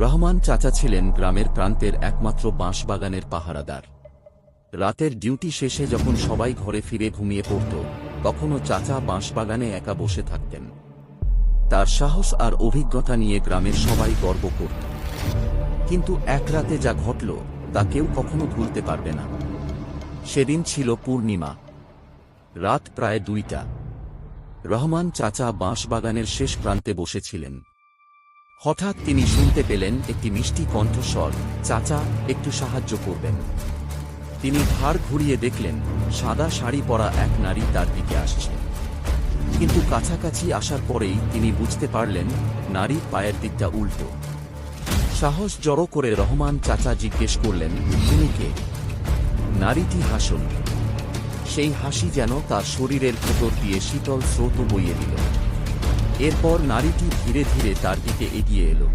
রহমান চাচা ছিলেন গ্রামের প্রান্তের একমাত্র বাঁশবাগানের পাহারাদার। রাতের ডিউটি শেষে যখন সবাই ঘরে ফিরে ঘুমিয়ে পড়ত, তখনও চাচা বাঁশবাগানে একা বসে থাকতেন। তার সাহস আর অভিজ্ঞতা নিয়ে গ্রামের সবাই গর্ব করত। কিন্তু এক রাতে যা ঘটল তা কেউ কখনো ভুলতে পারবে না। সেদিন ছিল পূর্ণিমা, রাত প্রায় 2টা। রহমান চাচা বাঁশবাগানের শেষ প্রান্তে বসেছিলেন। হঠাৎ তিনি শুনতে পেলেন একটি মিষ্টি কণ্ঠস্বর, চাচা, একটু সাহায্য করবেন। তিনি ঘাড় ঘুরিয়ে দেখলেন সাদা শাড়ি পরা এক নারী তার দিকে আসছে। কিন্তু কাছাকাছি আসার পরেই তিনি বুঝতে পারলেন নারীর পায়ের দিকটা উল্টো। সাহস জড়ো করে রহমান চাচা জিজ্ঞেস করলেন, তুমি কে? নারীটি হাসল। সেই হাসি যেন তার শরীরের ভেতর দিয়ে শীতল স্রোত বইয়ে দিল। এরপর নারীটি ধীরে ধীরে তার দিকে এগিয়ে এলো।